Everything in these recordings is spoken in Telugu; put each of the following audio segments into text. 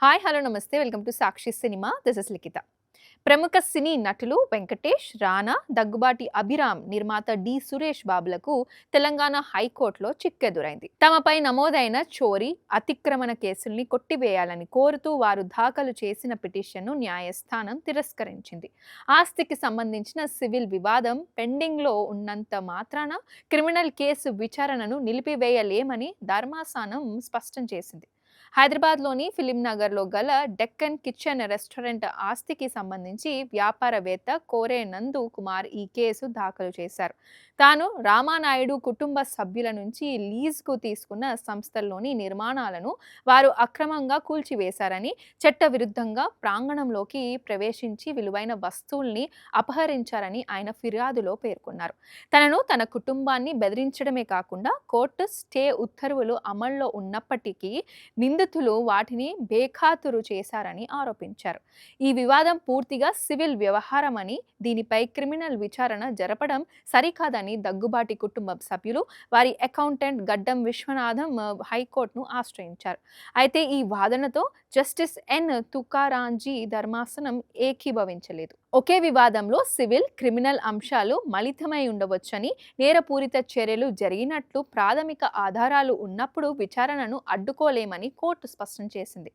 Hi hello namaste welcome to Sakshi cinema this is Likhitha. ప్రముఖ సినీ నటులు వెంకటేష్, రానా, దగ్గుబాటి అభిరామ్, నిర్మాత డి సురేష్ బాబులకు తెలంగాణ హైకోర్టులో చిక్కెదురైంది. తమపై నమోదైన చోరీ, అతిక్రమణ కేసుల్ని కొట్టివేయాలని కోరుతూ వారు దాఖలు చేసిన పిటిషన్ను న్యాయస్థానం తిరస్కరించింది. ఆస్తికి సంబంధించిన సివిల్ వివాదం పెండింగ్లో ఉన్నంత మాత్రాన క్రిమినల్ కేసు విచారణను నిలిపివేయలేమని ధర్మాసనం స్పష్టం చేసింది. హైదరాబాద్లోని ఫిలిం నగర్లో గల డెక్కన్ కిచెన్ రెస్టారెంట్ ఆస్తికి సంబంధించి వ్యాపారవేత్త కోరే నందు కుమార్ ఈ కేసు దాఖలు చేశారు. తాను రామానాయుడు కుటుంబ సభ్యుల నుంచి లీజ్కు తీసుకున్న సంస్థల్లోని నిర్మాణాలను వారు అక్రమంగా కూల్చివేశారని, చట్టవిరుద్ధంగా ప్రాంగణంలోకి ప్రవేశించి విలువైన వస్తువుల్ని అపహరించారని ఆయన ఫిర్యాదులో పేర్కొన్నారు. తన కుటుంబాన్ని బెదిరించడమే కాకుండా కోర్టు స్టే ఉత్తర్వులు అమల్లో ఉన్నప్పటికీ నిందితులు వాటిని బేఖాతురు చేశారని ఆరోపించారు. ఈ వివాదం పూర్తిగా సివిల్ వ్యవహారమని, దీనిపై క్రిమినల్ విచారణ జరపడం సరికాదని దగ్గుబాటి కుటుంబ సభ్యులు, వారి అకౌంటెంట్ గడ్డం విశ్వనాథం హైకోర్టును ఆశ్రయించారు. అయితే ఈ వాదనతో జస్టిస్ ఎన్ తుకారాంజీ ధర్మాసనం ఏకీభవించలేదు. ఒకే వివాదంలో సివిల్, క్రిమినల్ అంశాలు మిళితమై ఉండవచ్చని, నేరపూరిత చర్యలు జరిగినట్లు ప్రాథమిక ఆధారాలు ఉన్నప్పుడు విచారణను అడ్డుకోలేమని కోర్టు స్పష్టం చేసింది.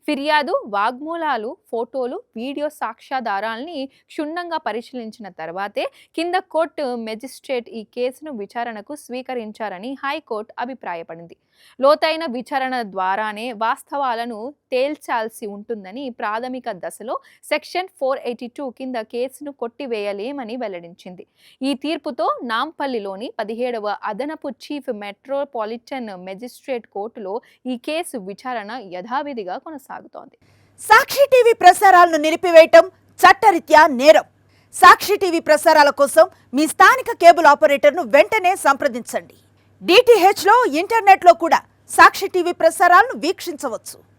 ఫిర్యాదు, వాగ్మూలాలు, ఫోటోలు, వీడియో సాక్ష్యాధారాల్ని క్షుణ్ణంగా పరిశీలించిన తర్వాతే కింద కోర్టు మెజిస్ట్రేట్ ఈ కేసును విచారణకు స్వీకరించారని హైకోర్టు అభిప్రాయపడింది. లోతైన విచారణ ద్వారానే వాస్తవాలను తేల్చాల్సి ఉంటుందని ప్రాథమిక దశలో సెక్షన్ 482 కింద కేసును కొట్టివేయలేమని వెల్లడించింది. ఈ తీర్పుతో నాంపల్లిలోని 17వ అదనపు చీఫ్ మెట్రోపాలిటన్ మెజిస్ట్రేట్ కోర్టులో ఈ కేసు విచారణ యథావిధిగా కొనసాగుతోంది. సాక్షి టీవీ ప్రసారాలను నిలిపివేయటం చట్టరీత్యా నేరం. సాక్షి టీవీ ప్రసారాల కోసం మీ స్థానిక కేబుల్ ఆపరేటర్ను వెంటనే సంప్రదించండి. డిటిహెచ్లో, ఇంటర్నెట్లో కూడా సాక్షి టీవీ ప్రసారాలను వీక్షించవచ్చు.